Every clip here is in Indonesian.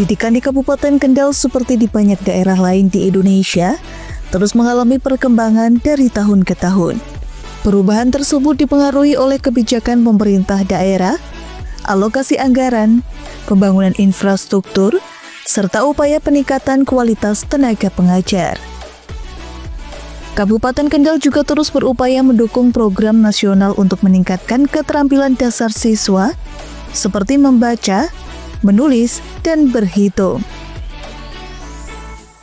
Pendidikan di Kabupaten Kendal seperti di banyak daerah lain di Indonesia terus mengalami perkembangan dari tahun ke tahun. Perubahan tersebut dipengaruhi oleh kebijakan pemerintah daerah, alokasi anggaran, pembangunan infrastruktur, serta upaya peningkatan kualitas tenaga pengajar. Kabupaten Kendal juga terus berupaya mendukung program nasional untuk meningkatkan keterampilan dasar siswa seperti membaca, menulis, dan berhitung.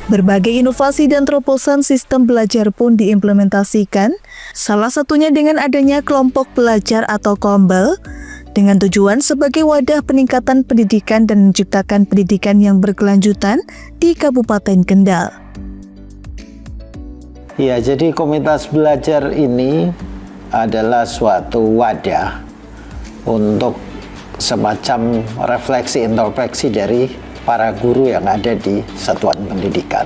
Berbagai inovasi dan terobosan sistem belajar pun diimplementasikan, salah satunya dengan adanya kelompok belajar atau KOMBEL, dengan tujuan sebagai wadah peningkatan pendidikan dan menciptakan pendidikan yang berkelanjutan di Kabupaten Kendal. Ya, jadi komunitas belajar ini adalah suatu wadah untuk semacam refleksi introspeksi dari para guru yang ada di satuan pendidikan.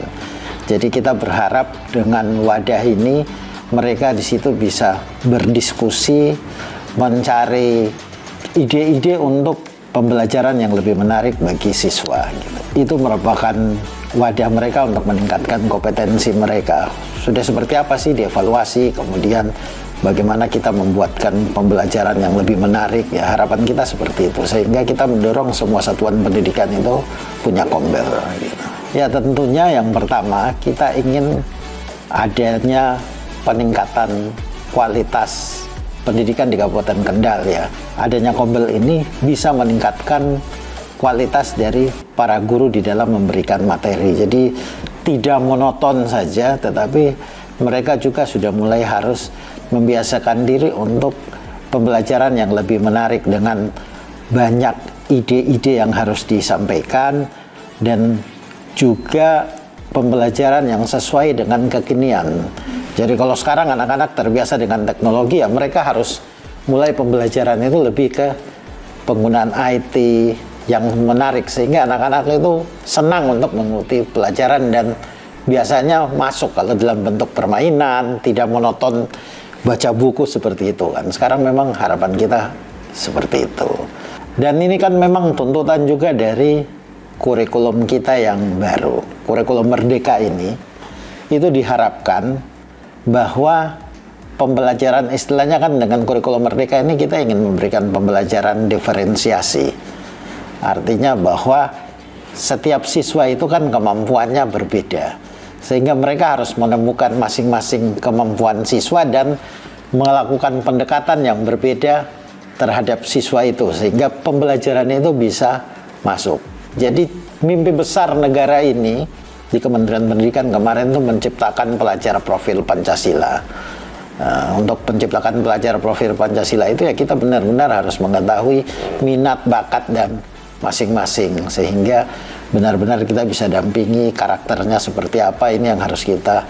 Jadi kita berharap dengan wadah ini mereka di situ bisa berdiskusi, mencari ide-ide untuk pembelajaran yang lebih menarik bagi siswa. Itu merupakan wadah mereka untuk meningkatkan kompetensi mereka. Sudah seperti apa sih dievaluasi, kemudian bagaimana kita membuatkan pembelajaran yang lebih menarik, ya harapan kita seperti itu, sehingga kita mendorong semua satuan pendidikan itu punya KOMBEL gitu. Ya tentunya yang pertama kita ingin adanya peningkatan kualitas pendidikan di Kabupaten Kendal ya. Adanya KOMBEL ini bisa meningkatkan kualitas dari para guru di dalam memberikan materi. Jadi tidak monoton saja, tetapi mereka juga sudah mulai harus membiasakan diri untuk pembelajaran yang lebih menarik dengan banyak ide-ide yang harus disampaikan dan juga pembelajaran yang sesuai dengan kekinian. Jadi kalau sekarang anak-anak terbiasa dengan teknologi, ya mereka harus mulai pembelajaran itu lebih ke penggunaan IT yang menarik sehingga anak-anak itu senang untuk mengikuti pelajaran dan biasanya masuk kalau dalam bentuk permainan, tidak monoton baca buku seperti itu kan. Sekarang memang harapan kita seperti itu. Dan ini kan memang tuntutan juga dari kurikulum kita yang baru. Kurikulum Merdeka ini itu diharapkan bahwa pembelajaran istilahnya kan dengan kurikulum Merdeka ini kita ingin memberikan pembelajaran diferensiasi. Artinya bahwa setiap siswa itu kan kemampuannya berbeda. Sehingga mereka harus menemukan masing-masing kemampuan siswa dan melakukan pendekatan yang berbeda terhadap siswa itu. Sehingga pembelajaran itu bisa masuk. Jadi mimpi besar negara ini di Kementerian Pendidikan kemarin itu menciptakan pelajar profil Pancasila. Untuk menciptakan pelajar profil Pancasila itu ya kita benar-benar harus mengetahui minat, bakat, dan masing-masing. Sehingga benar-benar kita bisa dampingi karakternya seperti apa, ini yang harus kita.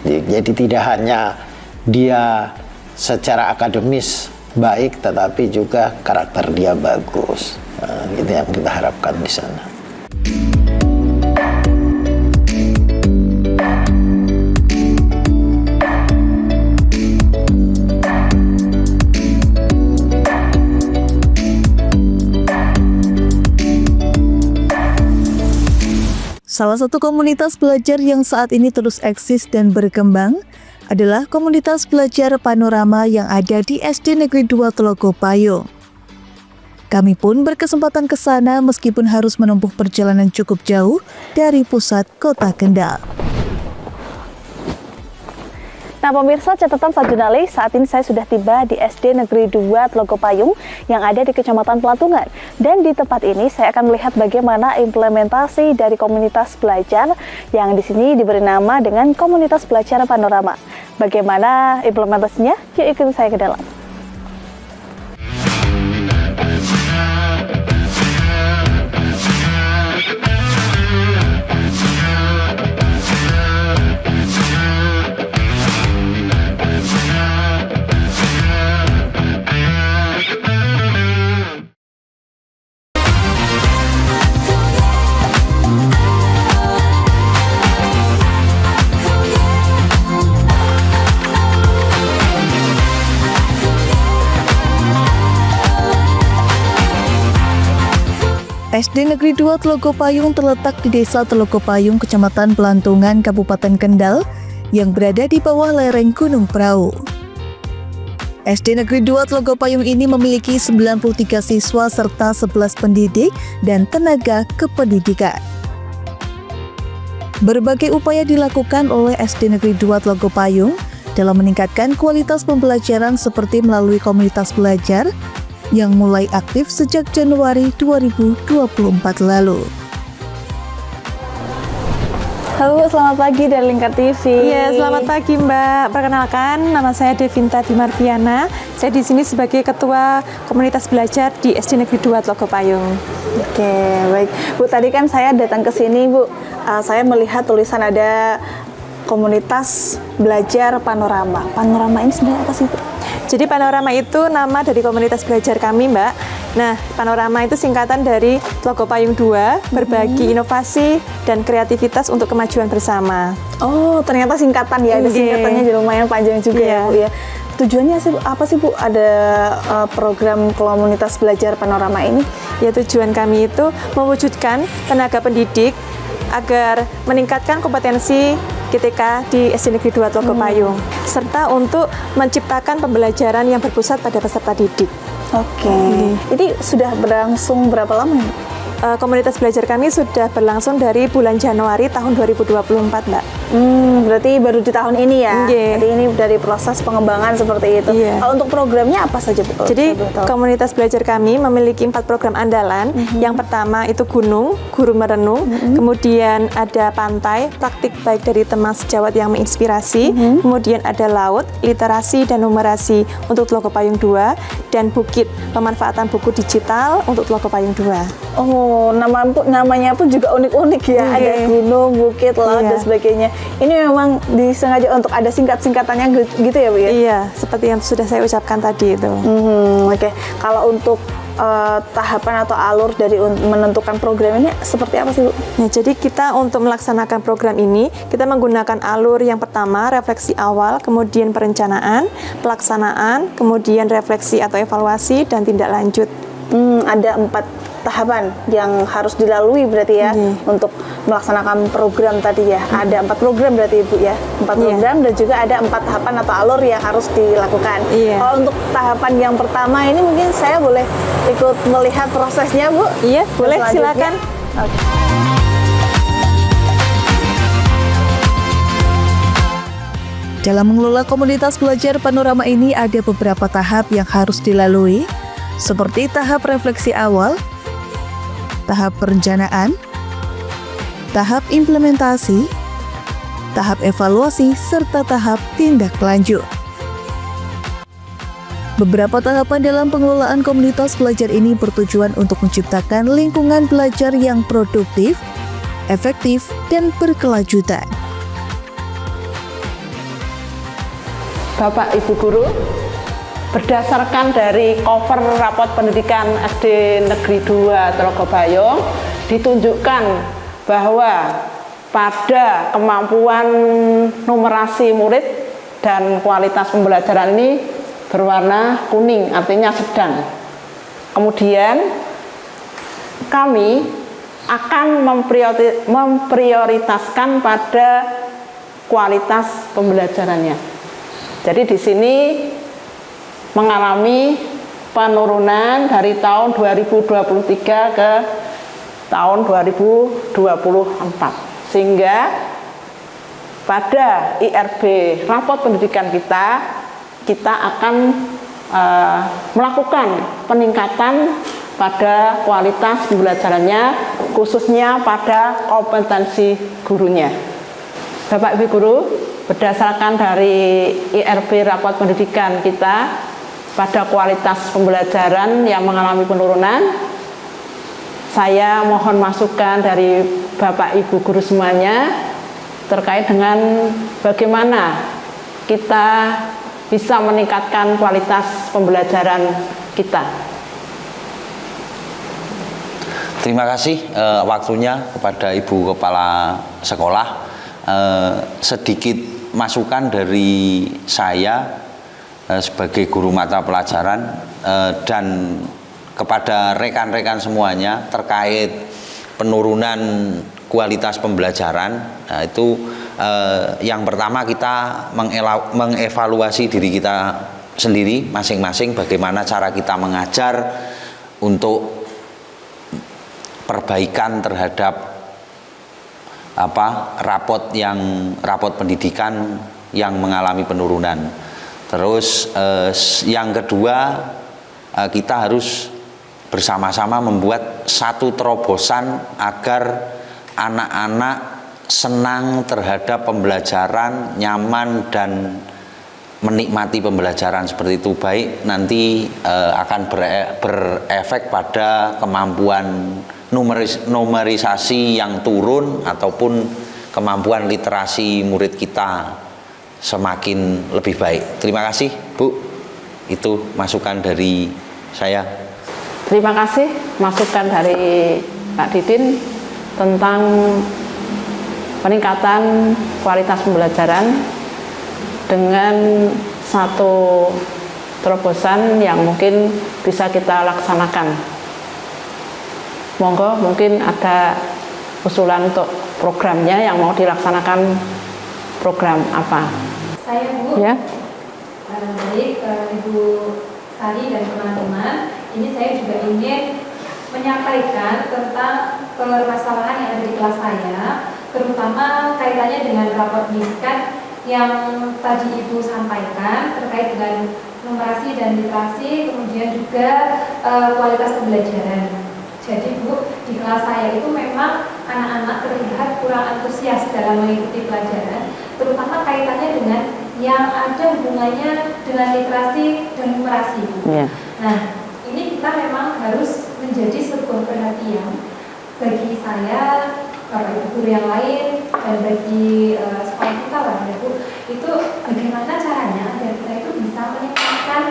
Jadi tidak hanya dia secara akademis baik, tetapi juga karakter dia bagus. Itu yang kita harapkan di sana. Salah satu komunitas belajar yang saat ini terus eksis dan berkembang adalah komunitas belajar Panorama yang ada di SD Negeri 2 Telogopayung. Kami pun berkesempatan ke sana meskipun harus menempuh perjalanan cukup jauh dari pusat kota Kendal. Nah pemirsa, catatan jurnalis, saat ini saya sudah tiba di SD Negeri 2 Telogopayung yang ada di Kecamatan Pelatungan. Dan di tempat ini saya akan melihat bagaimana implementasi dari komunitas belajar yang di sini diberi nama dengan Komunitas Belajar Panorama. Bagaimana implementasinya? Yuk ikuti saya ke dalam. SD Negeri 2 Telogo Payung terletak di Desa Telogo Payung, Kecamatan Pelantungan, Kabupaten Kendal, yang berada di bawah lereng Gunung Prau. SD Negeri 2 Telogo Payung ini memiliki 93 siswa serta 11 pendidik dan tenaga kependidikan. Berbagai upaya dilakukan oleh SD Negeri 2 Telogo Payung dalam meningkatkan kualitas pembelajaran seperti melalui komunitas belajar yang mulai aktif sejak Januari 2024 lalu. Halo, selamat pagi dari Lingkar TV. Iya, selamat pagi Mbak. Perkenalkan, nama saya Devinta Dimarviana. Saya di sini sebagai Ketua Komunitas Belajar di SD Negeri 2 Telogo Payung. Oke, baik. Bu, tadi kan saya datang ke sini, Bu. Saya melihat tulisan ada Komunitas Belajar Panorama. Panorama ini sebenarnya apa sih, Bu? Jadi Panorama itu nama dari komunitas belajar kami, Mbak. Nah, Panorama itu singkatan dari Telogo Payung 2, berbagi inovasi dan kreativitas untuk kemajuan bersama. Oh, ternyata singkatan ya. Ada singkatannya jadi lumayan panjang juga ya, Bu ya. Tujuannya sih apa sih, Bu? Ada program komunitas belajar Panorama ini? Ya, tujuan kami itu mewujudkan tenaga pendidik agar meningkatkan kompetensi GTK di SD Negeri 2 Telogo Payung, serta untuk menciptakan pembelajaran yang berpusat pada peserta didik. Oke. Ini sudah berlangsung berapa lama ya? Komunitas belajar kami sudah berlangsung dari bulan Januari tahun 2024, Mbak. Berarti baru di tahun ini ya? Iya. Jadi ini dari proses pengembangan seperti itu. Iya. Kalau untuk programnya apa saja, Bu? Jadi komunitas belajar kami memiliki 4 program andalan. Yang pertama itu gunung, guru merenung. Kemudian ada pantai, praktik baik dari teman sejawat yang menginspirasi. Kemudian ada laut, literasi dan numerasi untuk Telogo Payung 2. Dan bukit, pemanfaatan buku digital untuk Telogo Payung 2. Oh, namanya pun juga unik-unik ya. Iya. Ada gunung, bukit, laut, dan sebagainya. Ini memang disengaja untuk ada singkat-singkatannya gitu ya, Bu ya? Iya, seperti yang sudah saya ucapkan tadi itu. Oke. Kalau untuk tahapan atau alur dari menentukan program ini seperti apa sih, Bu? Ya, jadi kita untuk melaksanakan program ini, kita menggunakan alur yang pertama, refleksi awal, kemudian perencanaan, pelaksanaan, kemudian refleksi atau evaluasi, dan tindak lanjut. Ada 4 tahapan yang harus dilalui berarti ya untuk melaksanakan program tadi ya. Ada 4 program berarti, Bu ya. 4 program dan juga ada 4 tahapan atau alur yang harus dilakukan. Kalau untuk tahapan yang pertama ini mungkin saya boleh ikut melihat prosesnya, Bu? Iya, boleh, silakan. Oke. Dalam mengelola komunitas belajar Panorama ini ada beberapa tahap yang harus dilalui, seperti tahap refleksi awal, tahap perencanaan, tahap implementasi, tahap evaluasi, serta tahap tindak lanjut. Beberapa tahapan dalam pengelolaan komunitas belajar ini bertujuan untuk menciptakan lingkungan belajar yang produktif, efektif, dan berkelanjutan. Bapak Ibu Guru, berdasarkan dari cover rapot pendidikan SD Negeri 2 Telogo Payung, ditunjukkan bahwa pada kemampuan numerasi murid dan kualitas pembelajaran ini berwarna kuning, artinya sedang. Kemudian kami akan memprioritaskan pada kualitas pembelajarannya. Jadi di sini mengalami penurunan dari tahun 2023 ke tahun 2024, sehingga pada IRB rapot pendidikan kita akan melakukan peningkatan pada kualitas pembelajarannya, khususnya pada kompetensi gurunya. Bapak Ibu Guru, berdasarkan dari IRB rapot pendidikan kita pada kualitas pembelajaran yang mengalami penurunan, saya mohon masukan dari Bapak Ibu Guru semuanya terkait dengan bagaimana kita bisa meningkatkan kualitas pembelajaran kita. Terima kasih waktunya kepada Ibu Kepala Sekolah. Sedikit masukan dari saya sebagai guru mata pelajaran dan kepada rekan-rekan semuanya terkait penurunan kualitas pembelajaran. Nah, itu yang pertama kita mengevaluasi diri kita sendiri masing-masing, bagaimana cara kita mengajar untuk perbaikan terhadap rapot pendidikan yang mengalami penurunan. Terus yang kedua, kita harus bersama-sama membuat satu terobosan agar anak-anak senang terhadap pembelajaran, nyaman dan menikmati pembelajaran seperti itu. Baik nanti akan berefek pada kemampuan numerisasi yang turun ataupun kemampuan literasi murid kita semakin lebih baik. Terima kasih, Bu. Itu masukan dari saya. Terima kasih masukan dari Pak Didin tentang peningkatan kualitas pembelajaran dengan satu terobosan yang mungkin bisa kita laksanakan. Monggo, mungkin ada usulan untuk programnya yang mau dilaksanakan, program apa? Saya Bu, Ya. Baik Ibu Sari dan teman-teman, ini saya juga ingin menyampaikan tentang permasalahan yang ada di kelas saya, terutama kaitannya dengan rapor pendidikan yang tadi Ibu sampaikan terkait dengan numerasi dan literasi, kemudian juga kualitas pembelajaran. Jadi Bu, di kelas saya itu memang anak-anak terlihat kurang antusias dalam mengikuti pelajaran, terutama kaitannya dengan yang ada hubungannya dengan literasi dan numerasi. Ya. Nah, ini kita memang harus menjadi sebuah perhatian bagi saya, Bapak Ibu guru yang lain, dan bagi sekolah kita lah ya Bu. Itu bagaimana caranya agar kita itu bisa meningkatkan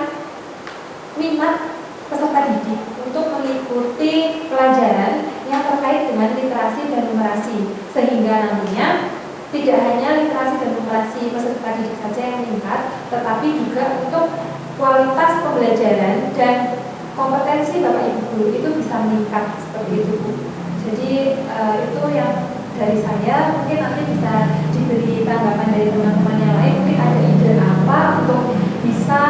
minat peserta didik untuk mengikuti pelajaran yang terkait dengan literasi dan numerasi, sehingga nantinya tidak hanya literasi dan numerasi peserta didik saja yang meningkat, tetapi juga untuk kualitas pembelajaran dan kompetensi Bapak Ibu guru itu bisa meningkat seperti itu. Jadi itu yang dari saya, mungkin nanti bisa diberi tanggapan dari teman-teman yang lain, mungkin ada ide apa untuk bisa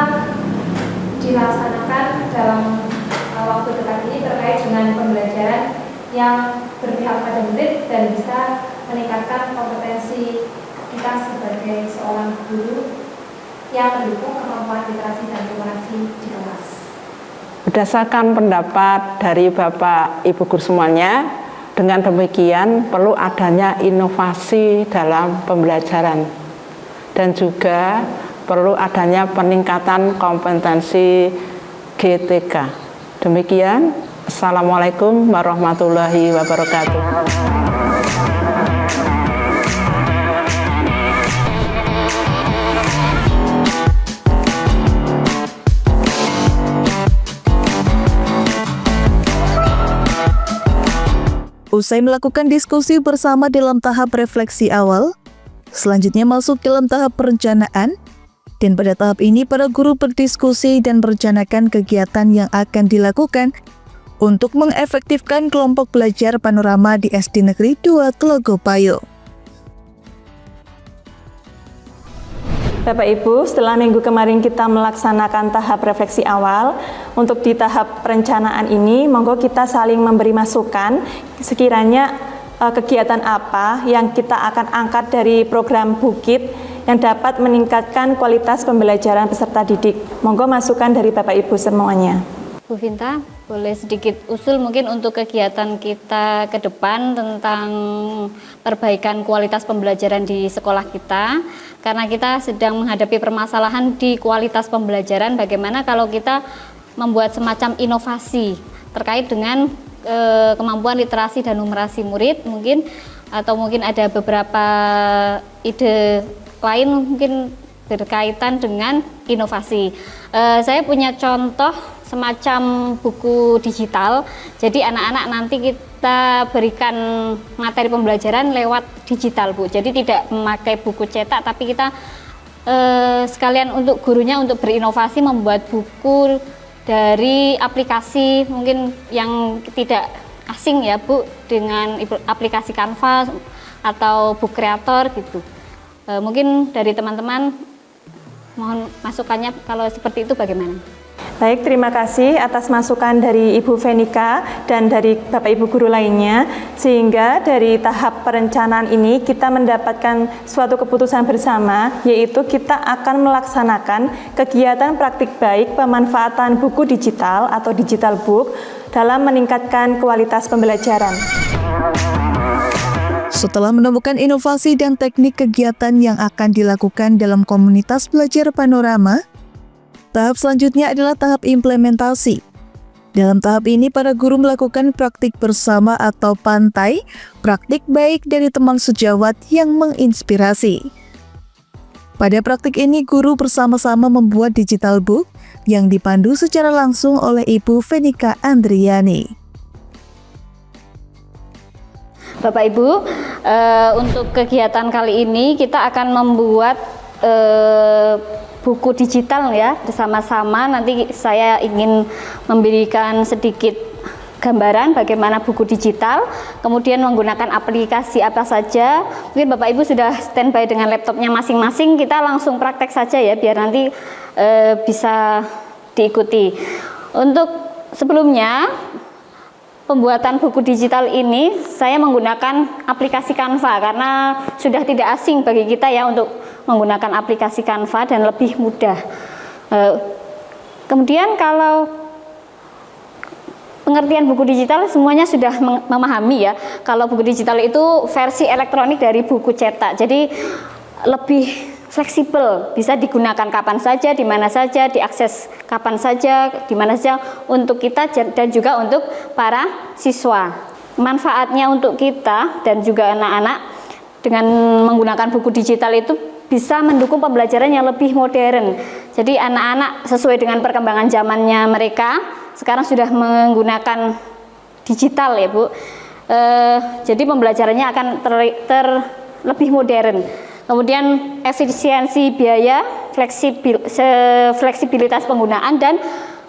dilaksanakan dalam waktu dekat ini terkait dengan pembelajaran yang berpihak pada murid dan bisa meningkatkan kompetensi kita sebagai seorang guru yang mendukung kemampuan literasi dan numerasi di kelas. Berdasarkan pendapat dari Bapak Ibu guru semuanya, dengan demikian perlu adanya inovasi dalam pembelajaran dan juga perlu adanya peningkatan kompetensi GTK. Demikian, Assalamualaikum warahmatullahi wabarakatuh. Usai melakukan diskusi bersama dalam tahap refleksi awal, selanjutnya masuk dalam tahap perencanaan, dan pada tahap ini para guru berdiskusi dan merencanakan kegiatan yang akan dilakukan untuk mengefektifkan kelompok belajar panorama di SD Negeri 2 Tlogopayo. Bapak Ibu, setelah minggu kemarin kita melaksanakan tahap refleksi awal, untuk di tahap perencanaan ini, monggo kita saling memberi masukan sekiranya kegiatan apa yang kita akan angkat dari program Bukit yang dapat meningkatkan kualitas pembelajaran peserta didik. Monggo masukan dari Bapak Ibu semuanya. Bu Vinta, boleh sedikit usul mungkin untuk kegiatan kita ke depan tentang perbaikan kualitas pembelajaran di sekolah kita, karena kita sedang menghadapi permasalahan di kualitas pembelajaran. Bagaimana kalau kita membuat semacam inovasi terkait dengan kemampuan literasi dan numerasi murid mungkin, atau mungkin ada beberapa ide lain mungkin berkaitan dengan inovasi. Saya punya contoh semacam buku digital, jadi anak-anak nanti kita berikan materi pembelajaran lewat digital, Bu. Jadi tidak memakai buku cetak, tapi kita sekalian untuk gurunya untuk berinovasi membuat buku dari aplikasi mungkin yang tidak asing ya Bu dengan aplikasi Canva atau Book Creator gitu. Mungkin dari teman-teman mohon masukannya kalau seperti itu bagaimana? Baik, terima kasih atas masukan dari Ibu Venika dan dari Bapak Ibu guru lainnya, sehingga dari tahap perencanaan ini kita mendapatkan suatu keputusan bersama, yaitu kita akan melaksanakan kegiatan praktik baik pemanfaatan buku digital atau digital book dalam meningkatkan kualitas pembelajaran. Setelah menemukan inovasi dan teknik kegiatan yang akan dilakukan dalam komunitas belajar Panorama, tahap selanjutnya adalah tahap implementasi. Dalam tahap ini, para guru melakukan praktik bersama atau pantai, praktik baik dari teman sejawat yang menginspirasi. Pada praktik ini, guru bersama-sama membuat digital book yang dipandu secara langsung oleh Ibu Venika Andriani. Bapak Ibu, untuk kegiatan kali ini kita akan membuat buku digital ya bersama-sama. Nanti saya ingin memberikan sedikit gambaran bagaimana buku digital, kemudian menggunakan aplikasi apa saja. Mungkin Bapak Ibu sudah standby dengan laptopnya masing-masing, kita langsung praktek saja ya biar nanti bisa diikuti. Untuk sebelumnya pembuatan buku digital ini saya menggunakan aplikasi Canva karena sudah tidak asing bagi kita ya untuk menggunakan aplikasi Canva dan lebih mudah. Kemudian kalau pengertian buku digital semuanya sudah memahami ya. Kalau buku digital itu versi elektronik dari buku cetak. Jadi lebih fleksibel, bisa digunakan kapan saja, di mana saja, diakses kapan saja, di mana saja untuk kita dan juga untuk para siswa. Manfaatnya untuk kita dan juga anak-anak dengan menggunakan buku digital itu bisa mendukung pembelajaran yang lebih modern. Jadi anak-anak sesuai dengan perkembangan zamannya mereka sekarang sudah menggunakan digital ya Bu. Jadi pembelajarannya akan lebih modern. Kemudian efisiensi biaya, fleksibilitas penggunaan dan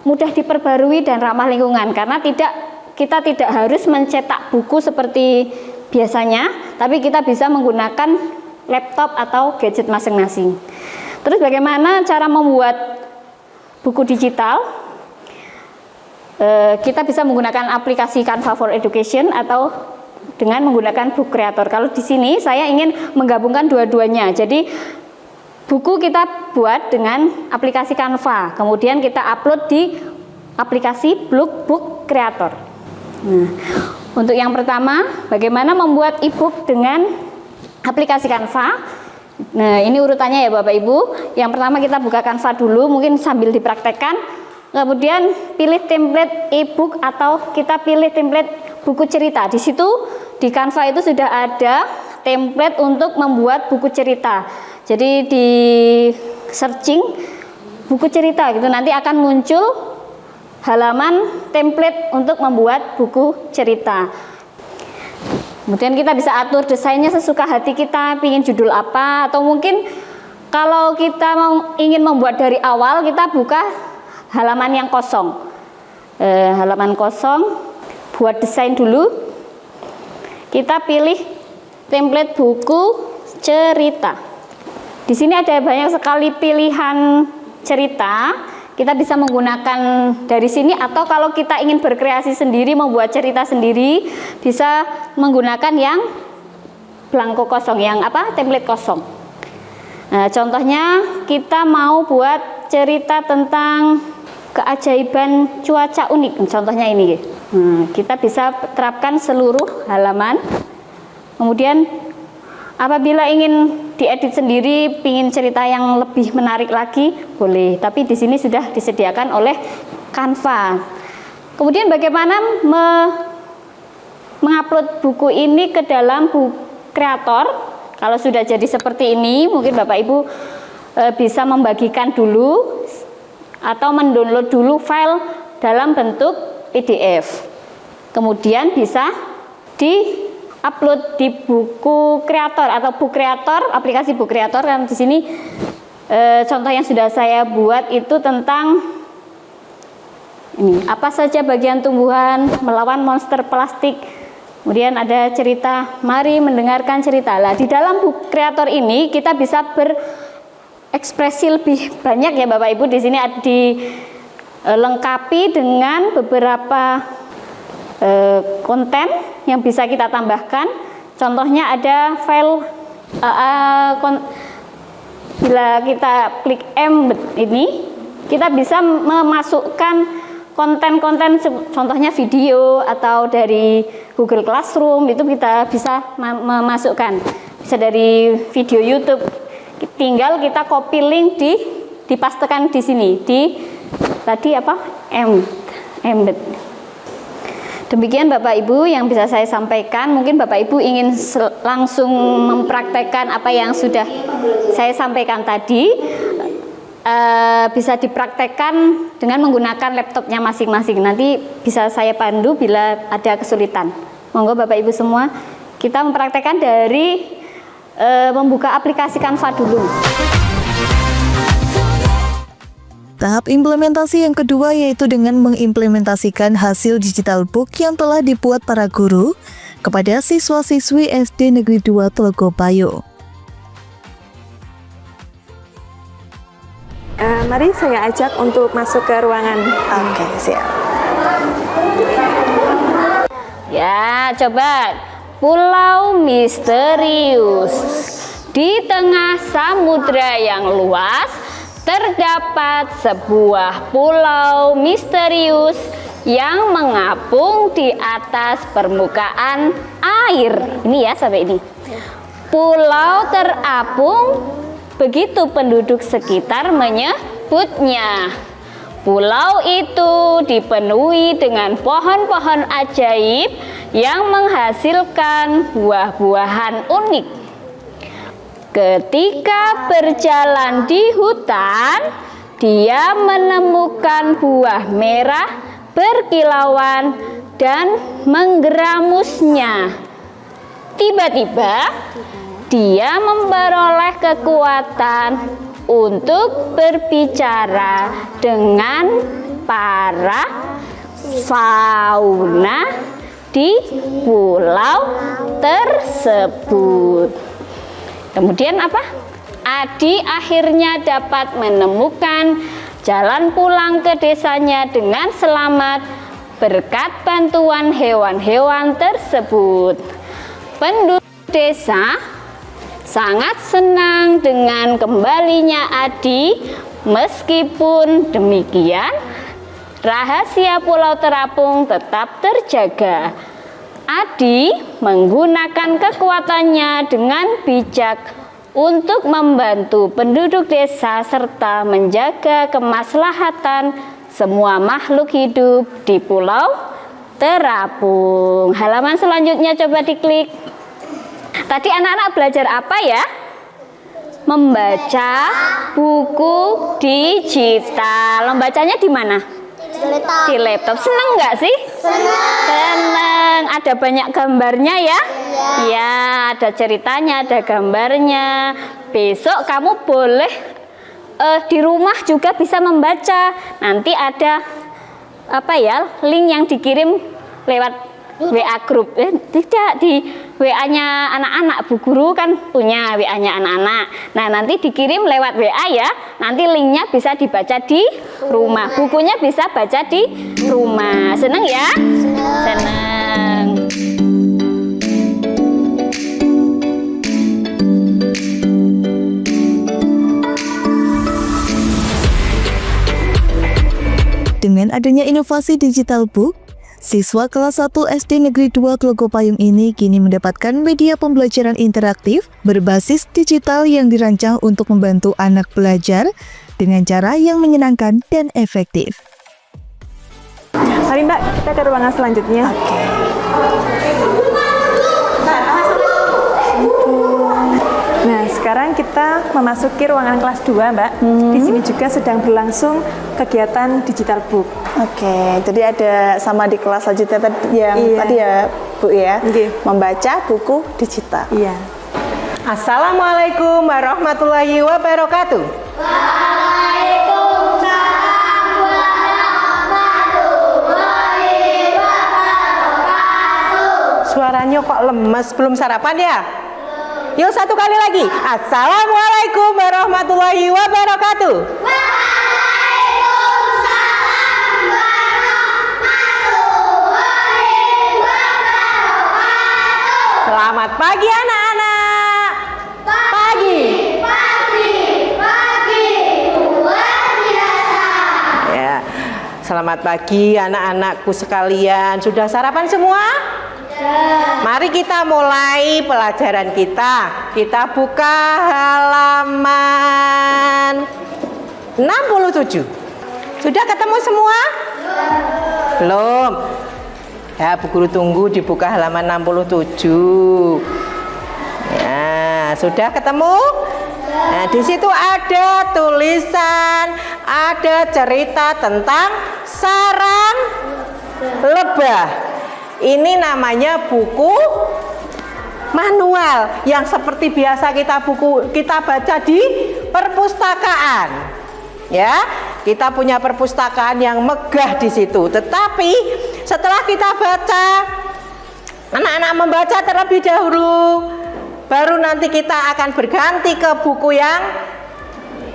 mudah diperbarui dan ramah lingkungan karena kita tidak harus mencetak buku seperti biasanya, tapi kita bisa menggunakan laptop atau gadget masing-masing. Terus bagaimana cara membuat buku digital? Kita bisa menggunakan aplikasi Canva for Education atau dengan menggunakan Book Creator. Kalau di sini saya ingin menggabungkan dua-duanya. Jadi buku kita buat dengan aplikasi Canva, kemudian kita upload di aplikasi Book Creator. Nah, untuk yang pertama, bagaimana membuat e-book dengan aplikasi Canva? Nah, ini urutannya ya Bapak Ibu. Yang pertama kita buka Canva dulu, mungkin sambil dipraktekkan. Kemudian pilih template e-book atau kita pilih template buku cerita. Di situ di Canva itu sudah ada template untuk membuat buku cerita. Jadi di searching buku cerita gitu nanti akan muncul halaman template untuk membuat buku cerita. Kemudian kita bisa atur desainnya sesuka hati kita, ingin judul apa, atau mungkin kalau kita ingin membuat dari awal, kita buka halaman yang kosong. Halaman kosong, buat desain dulu. Kita pilih template buku cerita. Di sini ada banyak sekali pilihan cerita. Kita bisa menggunakan dari sini atau kalau kita ingin berkreasi sendiri, membuat cerita sendiri, bisa menggunakan yang blanko kosong, yang template kosong. Nah, contohnya kita mau buat cerita tentang keajaiban cuaca unik. Contohnya ini. Kita bisa terapkan seluruh halaman. Kemudian apabila ingin diedit sendiri, ingin cerita yang lebih menarik lagi, boleh. Tapi di sini sudah disediakan oleh Canva. Kemudian bagaimana mengupload buku ini ke dalam Book Creator? Kalau sudah jadi seperti ini, mungkin Bapak Ibu bisa membagikan dulu atau mendownload dulu file dalam bentuk PDF. Kemudian bisa di-upload di buku kreator atau Book Creator, aplikasi Book Creator. Dan di sini contoh yang sudah saya buat itu tentang Ini apa saja bagian tumbuhan melawan monster plastik. Kemudian ada cerita, mari mendengarkan cerita. Lah di dalam buku kreator ini kita bisa berekspresi lebih banyak ya Bapak Ibu. Di sini dilengkapi dengan beberapa konten yang bisa kita tambahkan. Contohnya ada file bila kita klik embed ini, kita bisa memasukkan konten-konten, contohnya video atau dari Google Classroom, itu kita bisa memasukkan, bisa dari video YouTube. Tinggal kita copy link dipastekan di sini, di tadi apa, embed. Demikian Bapak Ibu yang bisa saya sampaikan. Mungkin Bapak Ibu ingin langsung mempraktekkan apa yang sudah saya sampaikan tadi. Bisa dipraktekkan dengan menggunakan laptopnya masing-masing. Nanti bisa saya pandu bila ada kesulitan. Monggo Bapak Ibu semua, kita mempraktekkan dari membuka aplikasi Canva dulu. Tahap implementasi yang kedua yaitu dengan mengimplementasikan hasil digital book yang telah dibuat para guru kepada siswa-siswi SD Negeri 2 Tlogopayung. Mari saya ajak untuk masuk ke ruangan. Oke, siap. Ya, coba. Pulau misterius. Di tengah samudra yang luas, terdapat sebuah pulau misterius yang mengapung di atas permukaan air. Ini ya, sampai ini. Pulau terapung, begitu penduduk sekitar menyebutnya. Pulau itu dipenuhi dengan pohon-pohon ajaib yang menghasilkan buah-buahan unik. Ketika berjalan di hutan, dia menemukan buah merah berkilauan dan menggeramusnya. Tiba-tiba, dia memperoleh kekuatan untuk berbicara dengan para fauna di pulau tersebut. Kemudian apa? Adi akhirnya dapat menemukan jalan pulang ke desanya dengan selamat berkat bantuan hewan-hewan tersebut. Penduduk desa sangat senang dengan kembalinya Adi. Meskipun demikian, rahasia Pulau Terapung tetap terjaga. Adi menggunakan kekuatannya dengan bijak untuk membantu penduduk desa serta menjaga kemaslahatan semua makhluk hidup di Pulau Terapung. Halaman selanjutnya coba diklik. Tadi anak-anak belajar apa ya? Membaca buku digital. Membacanya di mana? Di laptop. Seneng nggak sih? Seneng. Ada banyak gambarnya ya? Ya, ada ceritanya, ada gambarnya. Besok kamu boleh di rumah juga bisa membaca. Nanti ada apa ya? Link yang dikirim lewat WA grup. Tidak, di WA-nya anak-anak. Bu guru kan punya WA-nya anak-anak. Nah, nanti dikirim lewat WA ya. Nanti linknya bisa dibaca di rumah. Bukunya bisa baca di rumah. Seneng ya? Seneng. Dengan adanya inovasi digital book, siswa kelas 1 SD Negeri 2 Tlogopayung ini kini mendapatkan media pembelajaran interaktif berbasis digital yang dirancang untuk membantu anak belajar dengan cara yang menyenangkan dan efektif. Mari Mbak, kita ke ruangan selanjutnya. Nah, sekarang kita memasuki ruangan kelas 2, Mbak. Di sini juga sedang berlangsung kegiatan digital book. Oke, jadi ada sama di kelas selanjutnya yang tadi ya Bu ya, membaca buku digital. Iya. Assalamualaikum warahmatullahi wabarakatuh. Waalaikumsalam warahmatullahi suaranya kok lemes, belum sarapan ya? Yuk satu kali lagi. Assalamualaikum warahmatullahi wabarakatuh. Selamat pagi anak-anak. Pagi. Luar biasa. Ya. Selamat pagi anak-anakku sekalian. Sudah sarapan semua? Mari kita mulai pelajaran kita. Kita buka halaman 67. Sudah ketemu semua? Belum. Ya, Bu Guru tunggu dibuka halaman 67. Ya, sudah ketemu? Nah, di situ ada tulisan, ada cerita tentang sarang lebah. Ini namanya buku manual yang seperti biasa kita baca di perpustakaan. Ya, kita punya perpustakaan yang megah di situ. Tetapi setelah kita baca, anak-anak membaca terlebih dahulu, baru nanti kita akan berganti ke buku yang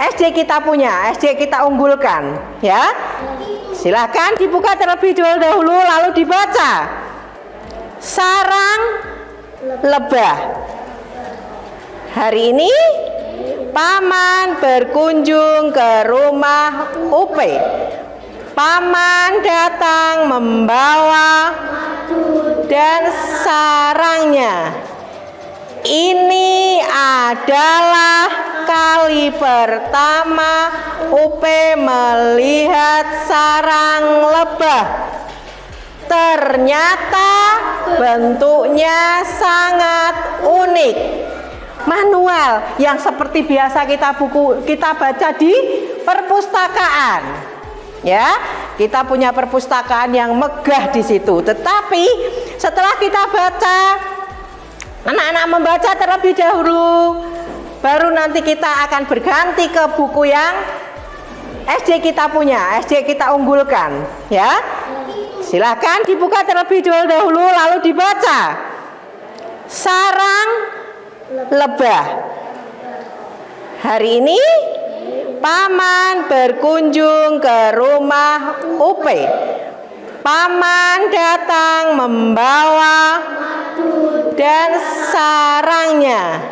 SD kita punya, SD kita unggulkan. Ya, silakan dibuka terlebih dahulu lalu dibaca. Sarang lebah. Hari ini Paman berkunjung ke rumah Upe. Paman datang membawa dan sarangnya. Ini adalah kali pertama Upe melihat sarang lebah. Ternyata bentuknya sangat unik. Manual yang seperti biasa kita baca di perpustakaan. Ya, kita punya perpustakaan yang megah di situ. Tetapi setelah kita baca, anak-anak membaca terlebih dahulu, baru nanti kita akan berganti ke buku yang SD kita punya, SD kita unggulkan. Ya, silakan dibuka terlebih dahulu lalu dibaca. Sarang lebah. Hari ini Paman berkunjung ke rumah Upe. Paman datang membawa dan sarangnya.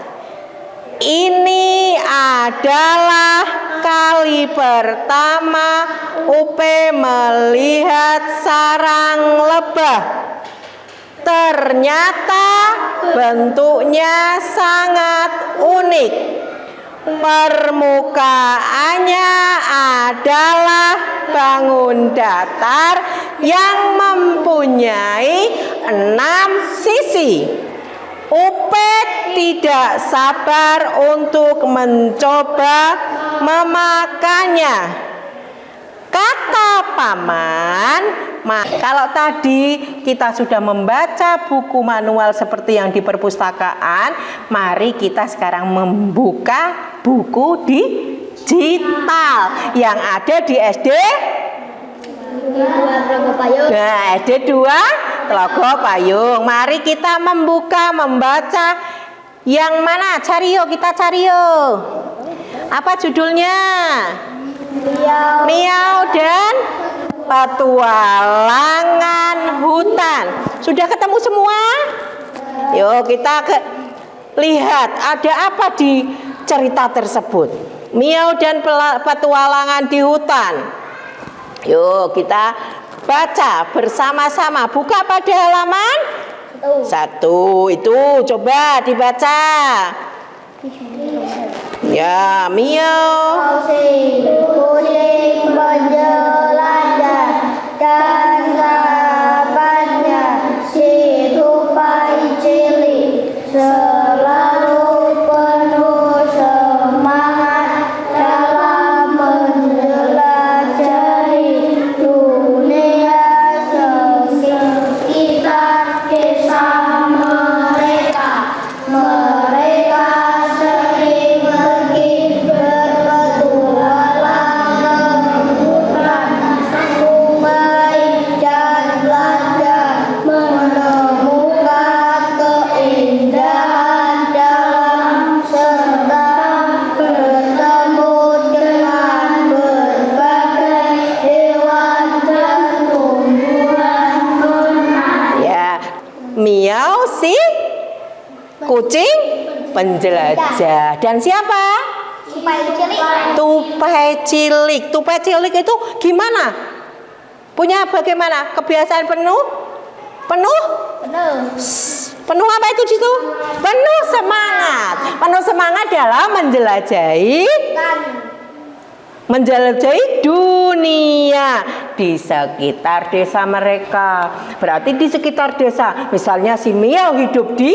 Ini adalah kali pertama Upe melihat sarang lebah. Ternyata bentuknya sangat unik. Permukaannya adalah bangun datar yang mempunyai 6 sisi. Upe tidak sabar untuk mencoba memakannya. Kata Paman, kalau tadi kita sudah membaca buku manual seperti yang di perpustakaan, mari kita sekarang membuka buku digital yang ada di SD 2 SD 2 Tlogo Payung. Mari kita membaca yang mana? Cari yuk, kita cari yuk. Apa judulnya? Miau dan Petualangan Hutan. Sudah ketemu semua? Yuk kita lihat ada apa di cerita tersebut. Miau dan Petualangan di Hutan. Yuk kita baca bersama-sama. Buka pada halaman 1. Itu coba dibaca. Ya, Miau kucing menjelajah dan sahabatnya si tupai cilik selalu penuh semangat dalam menjelajahi dunia sekitar desa mereka. Mereka sering pergi berpetualang ke hutan penjelajah. Dan siapa? Tupai cilik. Tupai cilik itu gimana? Punya bagaimana? Kebiasaan penuh? Penuh apa itu di situ? Penuh semangat. Penuh semangat dalam menjelajahi dunia di sekitar desa mereka. Berarti di sekitar desa, misalnya si Miau hidup di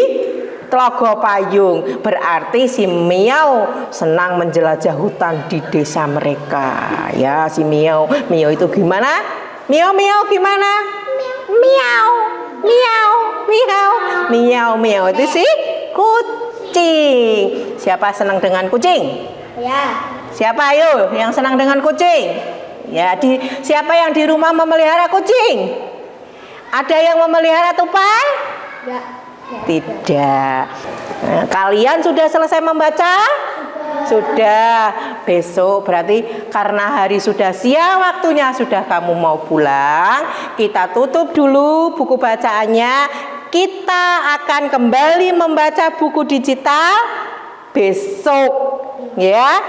Tlogo Payung, berarti si Miau senang menjelajah hutan di desa mereka. Ya, si Miau itu gimana? Miau gimana? Miau itu si kucing. Siapa senang dengan kucing? Ya. Siapa ayo yang senang dengan kucing? Ya, siapa yang di rumah memelihara kucing? Ada yang memelihara tupai? Ya. Tidak. Nah, kalian sudah selesai membaca? Sudah. Besok berarti karena hari sudah siang, waktunya sudah kamu mau pulang. Kita tutup dulu buku bacaannya. Kita akan kembali membaca buku digital besok, ya.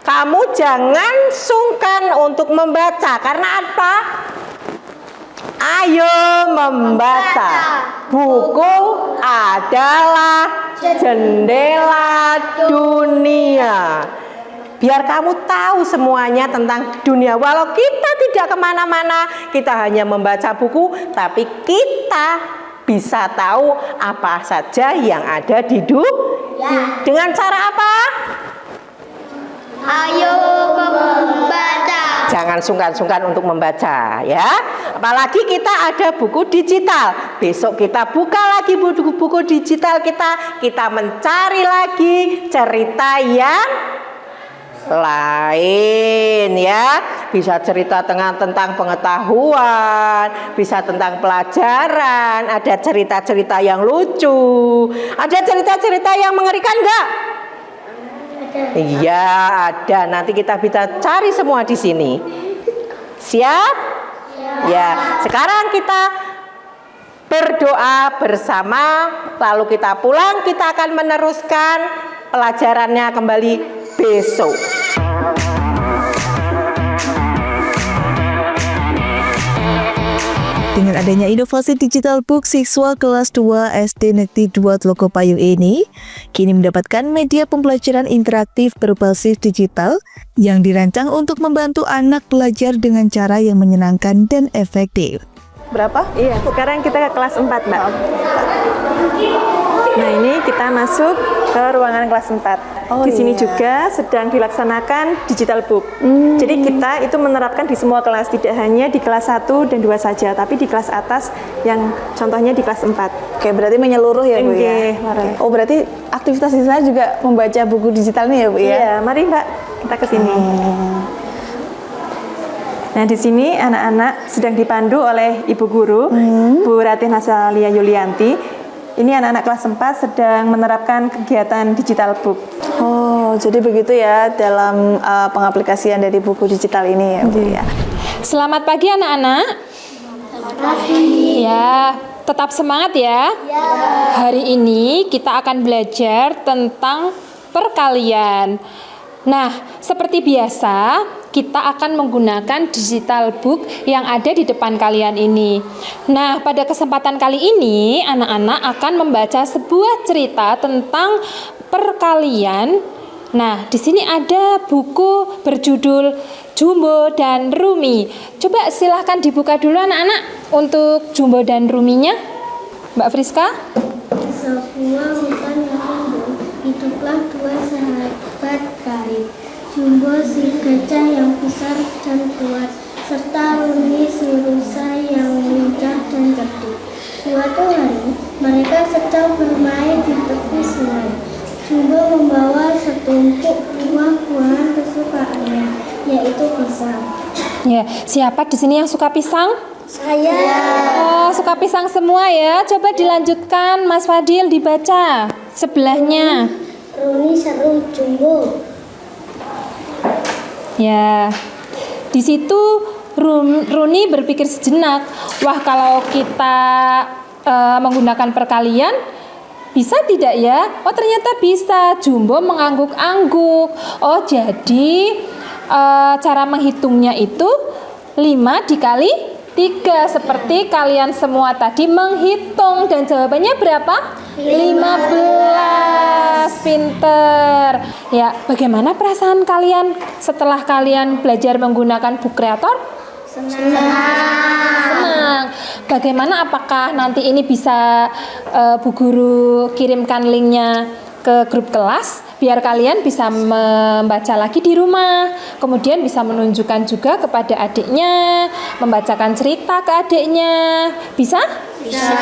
Kamu jangan sungkan untuk membaca. Karena apa? Ayo membaca. Buku adalah jendela dunia. Biar kamu tahu semuanya tentang dunia. Walau kita tidak kemana-mana, kita hanya membaca buku, tapi kita bisa tahu apa saja yang ada di dunia. Dengan cara apa? Ayo membaca. Jangan sungkan-sungkan untuk membaca, ya. Apalagi kita ada buku digital. Besok kita buka lagi buku digital kita mencari lagi cerita yang lain, ya. Bisa cerita tentang pengetahuan, bisa tentang pelajaran, ada cerita-cerita yang lucu, ada cerita-cerita yang mengerikan enggak? Iya, ada. Nanti kita bisa cari semua di sini. Siap? Ya. Sekarang kita berdoa bersama, lalu kita pulang, kita akan meneruskan pelajarannya kembali besok. Dengan adanya inovasi digital book, siswa kelas 2 SD Negeri 2 Tlogo Payung ini kini mendapatkan media pembelajaran interaktif berbasis digital yang dirancang untuk membantu anak belajar dengan cara yang menyenangkan dan efektif. Berapa? Iya, sekarang kita ke kelas 4, Mbak. Nah, ini kita masuk ke ruangan kelas 4. Di sini juga sedang dilaksanakan digital book. Jadi kita itu menerapkan di semua kelas, tidak hanya di kelas 1 dan 2 saja, tapi di kelas atas yang contohnya di kelas 4. Oke, berarti menyeluruh ya, Bu ya? Oh, berarti aktivitas di sana juga membaca buku digital nih ya, Bu ya? Iya, mari Mbak, kita ke sini. Nah, di sini anak-anak sedang dipandu oleh Ibu Guru, Bu Ratih Nasalia Yulianti. Ini anak-anak kelas 4 sedang menerapkan kegiatan digital book. Oh, jadi begitu ya dalam pengaplikasian dari buku digital ini ya, Bu ya? Selamat pagi anak-anak. Selamat pagi. Ya, tetap semangat ya. Hari ini kita akan belajar tentang perkalian. Nah, seperti biasa, kita akan menggunakan digital book yang ada di depan kalian ini. Nah, pada kesempatan kali ini, anak-anak akan membaca sebuah cerita tentang perkalian. Nah, di sini ada buku berjudul Jumbo dan Rumi. Coba silahkan dibuka dulu anak-anak untuk Jumbo dan Ruminya. Mbak Friska? Sebuah hutan yang indah, hiduplah dua sahabat karib. Jumbo si gajah yang besar dan kuat, serta Rumi si rusa yang lincah dan cerdik. Suatu hari, mereka sedang bermain di tepi sungai. Jumbo membawa setumpuk buah-buahan kesukaannya, yaitu pisang. Ya, siapa di sini yang suka pisang? Saya. Oh, suka pisang semua ya. Coba dilanjutkan, Mas Fadil dibaca sebelahnya. Rumi seru Jumbo. Ya, di situ Runi berpikir sejenak. Wah, kalau kita menggunakan perkalian, Bisa tidak ya? Oh ternyata bisa. Jumbo mengangguk-angguk. Oh jadi cara menghitungnya itu 5 dikali 3 seperti kalian semua tadi menghitung, dan jawabannya berapa? 15. Pinter. Ya, bagaimana perasaan kalian setelah kalian belajar menggunakan book creator? Senang. Bagaimana, apakah nanti ini bisa Bu Guru kirimkan linknya ke grup kelas biar kalian bisa membaca lagi di rumah, kemudian bisa menunjukkan juga kepada adiknya, membacakan cerita ke adiknya. Bisa? Bisa.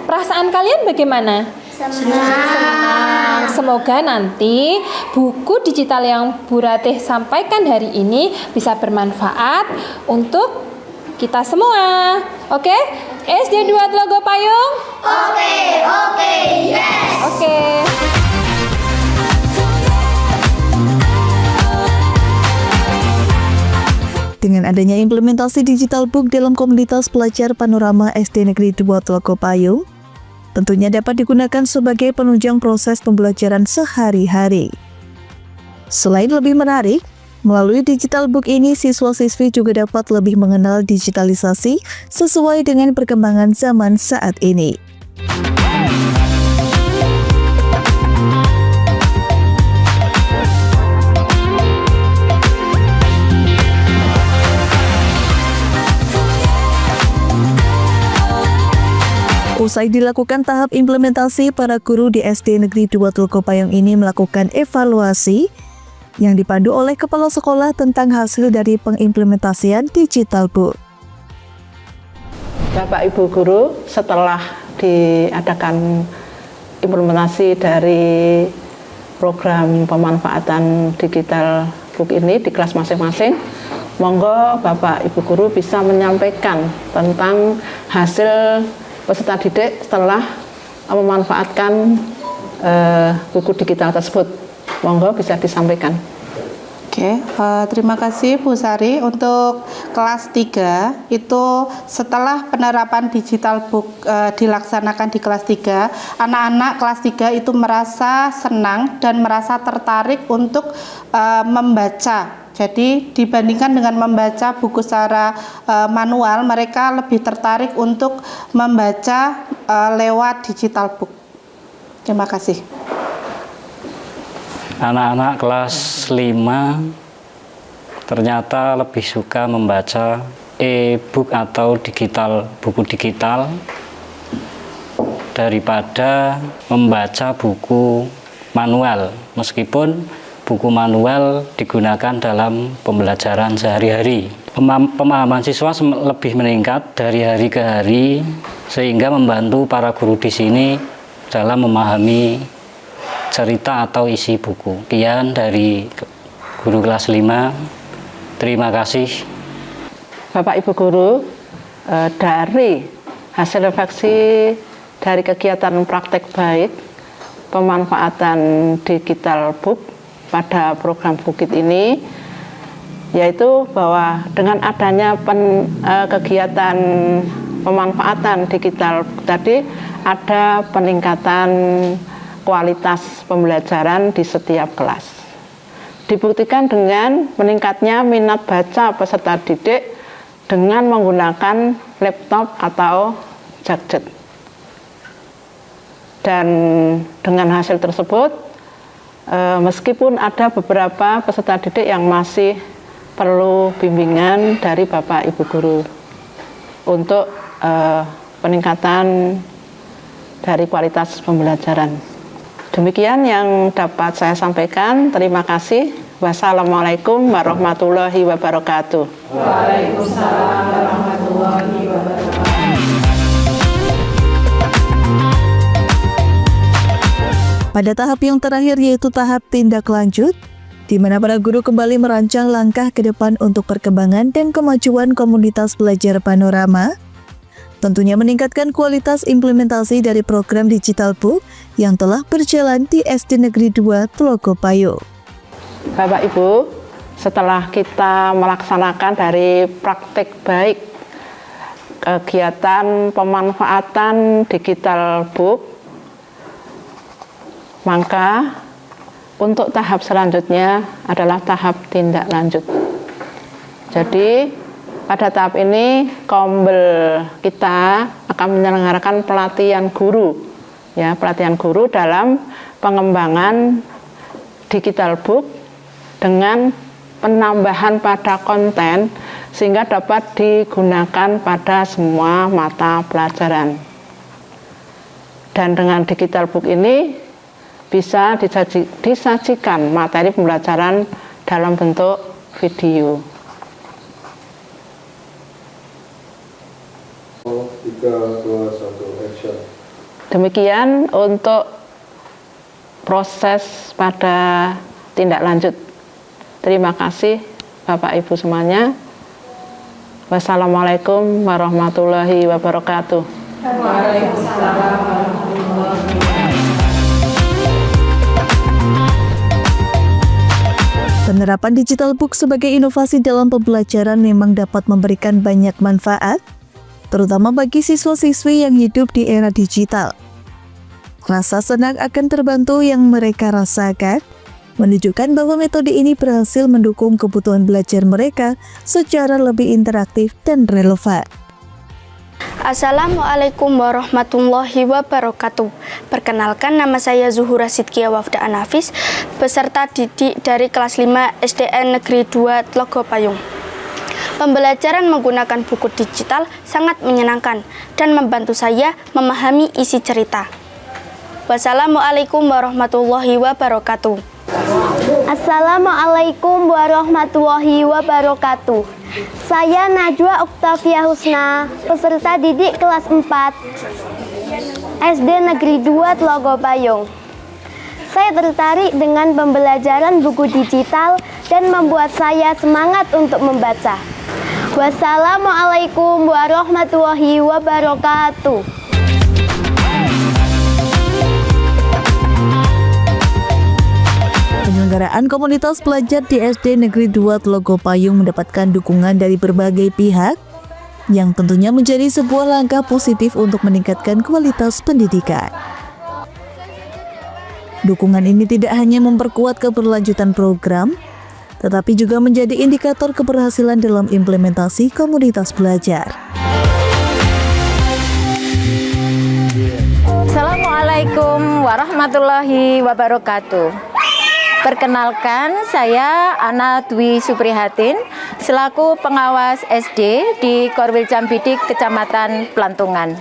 Perasaan kalian bagaimana? Senang. Semoga nanti buku digital yang Bu Ratih sampaikan hari ini bisa bermanfaat untuk kita semua. Oke? SD 2 Tlogo Payung? Oke, yes. Oke. Dengan adanya implementasi digital book dalam komunitas pelajar Panorama SD Negeri 2 Tlogo Payung, tentunya dapat digunakan sebagai penunjang proses pembelajaran sehari-hari. Selain lebih menarik, melalui digital book ini siswa-siswi juga dapat lebih mengenal digitalisasi sesuai dengan perkembangan zaman saat ini. Usai dilakukan tahap implementasi, para guru di SD Negeri 2 Tlogo Payung ini melakukan evaluasi yang dipandu oleh kepala sekolah tentang hasil dari pengimplementasian digital book. Bapak Ibu Guru, setelah diadakan implementasi dari program pemanfaatan digital book ini di kelas masing-masing, monggo Bapak Ibu Guru bisa menyampaikan tentang hasil peserta didik setelah memanfaatkan buku digital tersebut. Monggo bisa disampaikan. Oke, terima kasih Bu Sari. Untuk kelas 3 itu setelah penerapan digital book dilaksanakan di kelas 3, anak-anak kelas 3 itu merasa senang dan merasa tertarik untuk membaca. Jadi dibandingkan dengan membaca buku secara manual, mereka lebih tertarik untuk membaca lewat digital book. Terima kasih. Anak-anak kelas 5 ternyata lebih suka membaca e-book atau buku digital daripada membaca buku manual, meskipun buku manual digunakan dalam pembelajaran sehari-hari. Pemahaman siswa lebih meningkat dari hari ke hari, sehingga membantu para guru di sini dalam memahami cerita atau isi buku. Sekian dari guru kelas 5. Terima kasih. Bapak Ibu Guru, dari hasil refleksi dari kegiatan praktek baik pemanfaatan digital book pada program Bukit ini, yaitu bahwa dengan adanya kegiatan pemanfaatan digital tadi ada peningkatan kualitas pembelajaran di setiap kelas. Dibuktikan dengan meningkatnya minat baca peserta didik dengan menggunakan laptop atau gadget. Dan dengan hasil tersebut, meskipun ada beberapa peserta didik yang masih perlu bimbingan dari Bapak Ibu Guru untuk peningkatan dari kualitas pembelajaran. Demikian yang dapat saya sampaikan. Terima kasih. Wassalamualaikum warahmatullahi wabarakatuh. Waalaikumsalam warahmatullahi wabarakatuh. Pada tahap yang terakhir, yaitu tahap tindak lanjut, di mana para guru kembali merancang langkah ke depan untuk perkembangan dan kemajuan komunitas belajar Panorama, tentunya meningkatkan kualitas implementasi dari program digital book yang telah berjalan di SD Negeri 2 Tlogo Payung. Bapak Ibu, setelah kita melaksanakan dari praktek baik kegiatan pemanfaatan digital book Maka untuk tahap selanjutnya adalah tahap tindak lanjut. Jadi pada tahap ini Kombel kita akan menyelenggarakan pelatihan guru, ya, pelatihan guru dalam pengembangan digital book dengan penambahan pada konten sehingga dapat digunakan pada semua mata pelajaran. Dan dengan digital book ini bisa disajikan materi pembelajaran dalam bentuk video. 3, 2, 1, action. Demikian untuk proses pada tindak lanjut. Terima kasih Bapak Ibu semuanya. Wassalamualaikum warahmatullahi wabarakatuh. Waalaikumsalam warahmatullahi wabarakatuh. Penerapan digital book sebagai inovasi dalam pembelajaran memang dapat memberikan banyak manfaat, terutama bagi siswa-siswi yang hidup di era digital. Rasa senang akan terbantu yang mereka rasakan menunjukkan bahwa metode ini berhasil mendukung kebutuhan belajar mereka secara lebih interaktif dan relevan. Assalamualaikum warahmatullahi wabarakatuh. Perkenalkan, nama saya Zuhura Sidkia Wafda Anafis, peserta didik dari kelas 5 SDN Negeri 2 Tlogo Payung. Pembelajaran menggunakan buku digital sangat menyenangkan dan membantu saya memahami isi cerita. Wassalamualaikum warahmatullahi wabarakatuh. Assalamualaikum warahmatullahi wabarakatuh. Saya Najwa Oktavia Husna, peserta didik kelas 4 SD Negeri 2 Tlogo Payung. Saya tertarik dengan pembelajaran buku digital dan membuat saya semangat untuk membaca. Wassalamualaikum warahmatullahi wabarakatuh. Penyelenggaraan komunitas belajar di SD Negeri 2 Tlogo Payung mendapatkan dukungan dari berbagai pihak yang tentunya menjadi sebuah langkah positif untuk meningkatkan kualitas pendidikan. Dukungan ini tidak hanya memperkuat keberlanjutan program, tetapi juga menjadi indikator keberhasilan dalam implementasi komunitas belajar. Assalamualaikum warahmatullahi wabarakatuh. Perkenalkan, saya Ana Dwi Suprihatin selaku pengawas SD di Korwil Jambidik, Kecamatan Plantungan.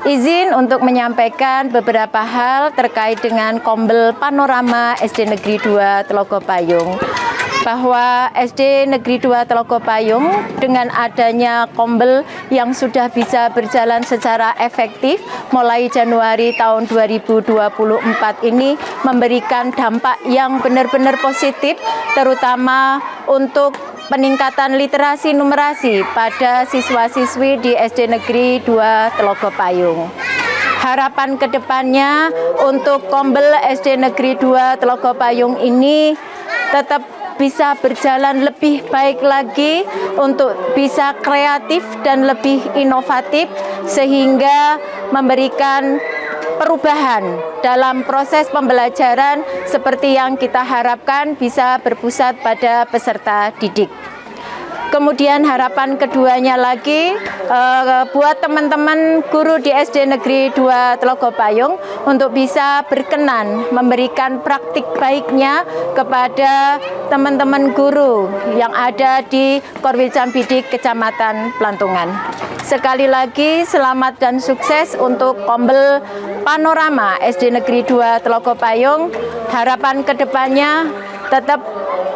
Izin untuk menyampaikan beberapa hal terkait dengan Kombel Panorama SD Negeri 2 Tlogo Payung. Bahwa SD Negeri 2 Tlogo Payung dengan adanya Kombel yang sudah bisa berjalan secara efektif mulai Januari tahun 2024 ini memberikan dampak yang benar-benar positif, terutama untuk peningkatan literasi numerasi pada siswa-siswi di SD Negeri 2 Tlogo Payung. Harapan kedepannya untuk Kombel SD Negeri 2 Tlogo Payung ini tetap bisa berjalan lebih baik lagi untuk bisa kreatif dan lebih inovatif sehingga memberikan perubahan dalam proses pembelajaran seperti yang kita harapkan bisa berpusat pada peserta didik. Kemudian harapan keduanya lagi buat teman-teman guru di SD Negeri 2 Tlogo Payung untuk bisa berkenan memberikan praktik baiknya kepada teman-teman guru yang ada di Korwil Jambidik, Kecamatan Plantungan. Sekali lagi selamat dan sukses untuk Kombel Panorama SD Negeri 2 Tlogo Payung. Harapan kedepannya tetap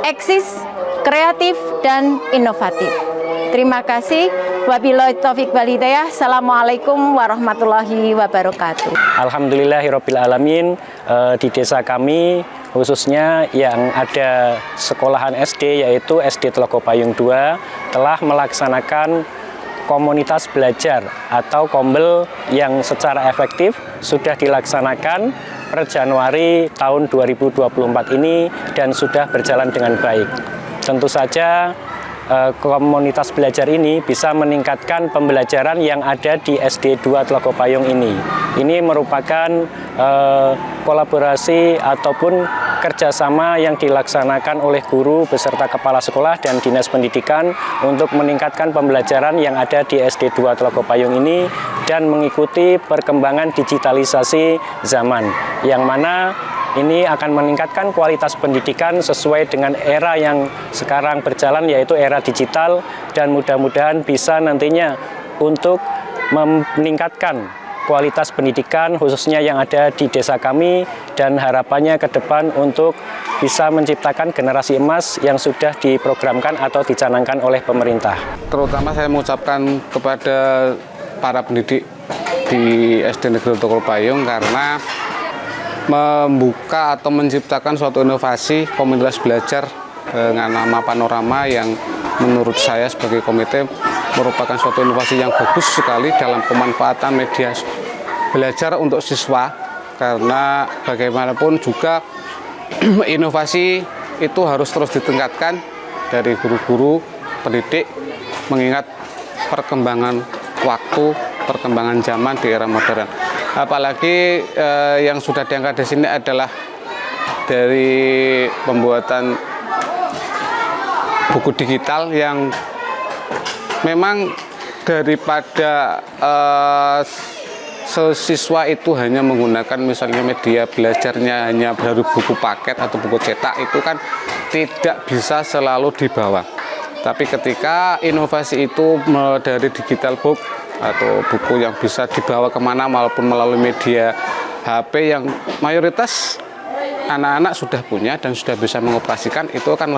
eksis, kreatif dan inovatif. Terima kasih. Wabillahi taufiq wal hidayah. Assalamualaikum warahmatullahi wabarakatuh. Alhamdulillahirabbil alamin. Di desa kami khususnya yang ada sekolahan SD yaitu SD Tlogo Payung 2 telah melaksanakan komunitas belajar atau Kombel yang secara efektif sudah dilaksanakan per Januari tahun 2024 ini dan sudah berjalan dengan baik. Tentu saja komunitas belajar ini bisa meningkatkan pembelajaran yang ada di SD 2 Tlaga Payung ini. Ini merupakan kolaborasi ataupun kerjasama yang dilaksanakan oleh guru beserta kepala sekolah dan dinas pendidikan untuk meningkatkan pembelajaran yang ada di SD 2 Tlaga Payung ini dan mengikuti perkembangan digitalisasi zaman, yang mana ini akan meningkatkan kualitas pendidikan sesuai dengan era yang sekarang berjalan, yaitu era digital, dan mudah-mudahan bisa nantinya untuk meningkatkan kualitas pendidikan khususnya yang ada di desa kami, dan harapannya ke depan untuk bisa menciptakan generasi emas yang sudah diprogramkan atau dicanangkan oleh pemerintah. Terutama saya mengucapkan kepada para pendidik di SD Negeri Tlaga Payung karena membuka atau menciptakan suatu inovasi komunitas belajar dengan nama Panorama yang menurut saya sebagai komite merupakan suatu inovasi yang bagus sekali dalam pemanfaatan media belajar untuk siswa, karena bagaimanapun juga inovasi itu harus terus ditingkatkan dari guru-guru pendidik mengingat perkembangan waktu, perkembangan zaman di era modern. Apalagi yang sudah diangkat di sini adalah dari pembuatan buku digital yang memang daripada siswa itu hanya menggunakan misalnya media belajarnya hanya dari buku paket atau buku cetak, itu kan tidak bisa selalu dibawa. Tapi ketika inovasi itu dari digital book atau buku yang bisa dibawa kemana walaupun melalui media HP yang mayoritas anak-anak sudah punya dan sudah bisa mengoperasikan, itu akan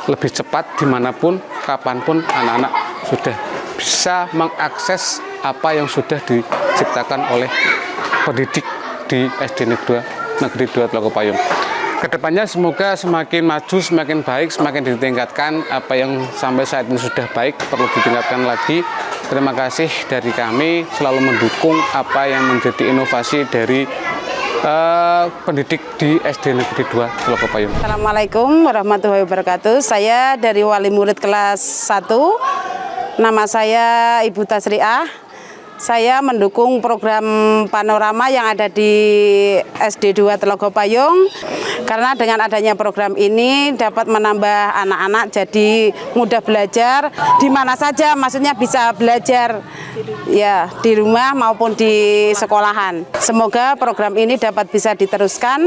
lebih cepat dimanapun, kapanpun anak-anak sudah bisa mengakses apa yang sudah diciptakan oleh pendidik di SD Negeri 2 Tlaga Payung. Kedepannya semoga semakin maju, semakin baik, semakin ditingkatkan. Apa yang sampai saat ini sudah baik perlu ditingkatkan lagi. Terima kasih dari kami selalu mendukung apa yang menjadi inovasi dari pendidik di SD Negeri 2 Tlaga Payung. Assalamualaikum warahmatullahi wabarakatuh. Saya dari wali murid kelas 1. Nama saya Ibu Tasriah. Saya mendukung program Panorama yang ada di SD 2 Tlaga Payung, karena dengan adanya program ini dapat menambah anak-anak jadi mudah belajar di mana saja, maksudnya bisa belajar ya di rumah maupun di sekolahan. Semoga program ini dapat bisa diteruskan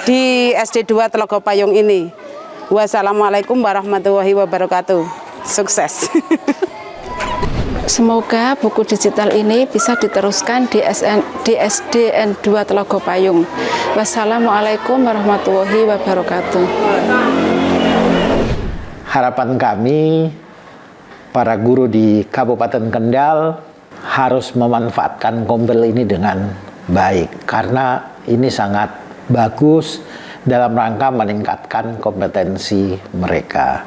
di SD 2 Tlaga Payung ini. Wassalamualaikum warahmatullahi wabarakatuh. Sukses. Semoga buku digital ini bisa diteruskan di SDN 2 Tlaga Payung. Wassalamualaikum warahmatullahi wabarakatuh. Harapan kami, para guru di Kabupaten Kendal harus memanfaatkan kompil ini dengan baik, karena ini sangat bagus dalam rangka meningkatkan kompetensi mereka,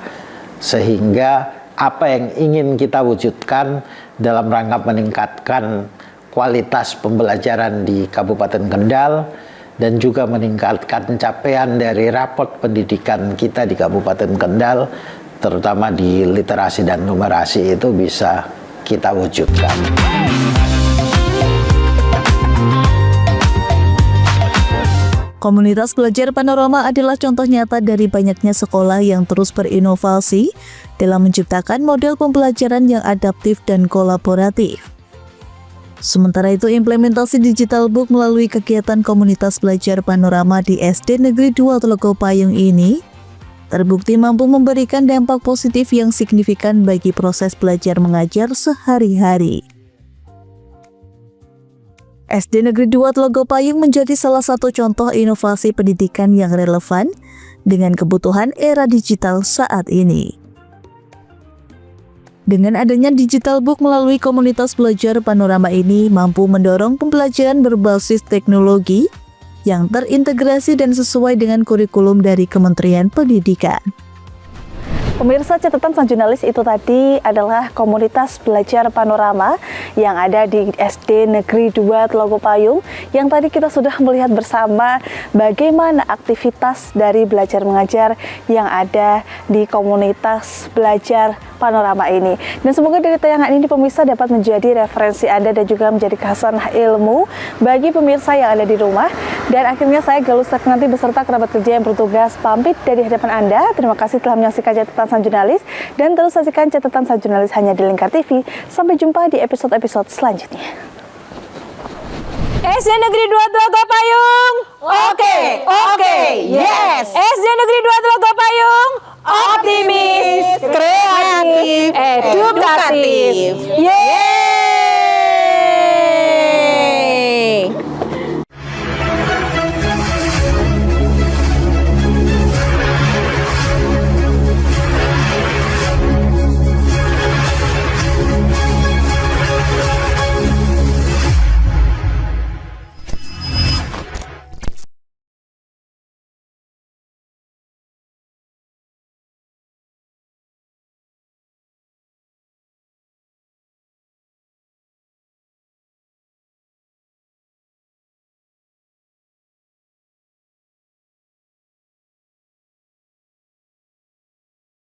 sehingga apa yang ingin kita wujudkan dalam rangka meningkatkan kualitas pembelajaran di Kabupaten Kendal dan juga meningkatkan capaian dari raport pendidikan kita di Kabupaten Kendal, terutama di literasi dan numerasi, itu bisa kita wujudkan. Komunitas belajar Panorama adalah contoh nyata dari banyaknya sekolah yang terus berinovasi dalam menciptakan model pembelajaran yang adaptif dan kolaboratif. Sementara itu, implementasi digital book melalui kegiatan komunitas belajar Panorama di SD Negeri 2 Tlaga Payung ini terbukti mampu memberikan dampak positif yang signifikan bagi proses belajar mengajar sehari-hari. SD Negeri 2 Tlaga Payung menjadi salah satu contoh inovasi pendidikan yang relevan dengan kebutuhan era digital saat ini. Dengan adanya digital book melalui komunitas belajar Panorama ini mampu mendorong pembelajaran berbasis teknologi yang terintegrasi dan sesuai dengan kurikulum dari Kementerian Pendidikan. Pemirsa, catatan sang jurnalis itu tadi adalah komunitas belajar panorama yang ada di SD Negeri 2 Telago Payung, yang tadi kita sudah melihat bersama bagaimana aktivitas dari belajar mengajar yang ada di komunitas belajar panorama ini. Dan semoga dari tayangan ini pemirsa dapat menjadi referensi Anda dan juga menjadi khasanah ilmu bagi pemirsa yang ada di rumah. Dan akhirnya saya Galus Seknanti beserta kerabat kerja yang bertugas pamit dari hadapan Anda. Terima kasih telah menyaksikan catatan sang jurnalis, dan terus saksikan catatan sang jurnalis hanya di Lingkar TV. Sampai jumpa di episode-episode selanjutnya. SD Negeri 2 Telago Payung. Oke.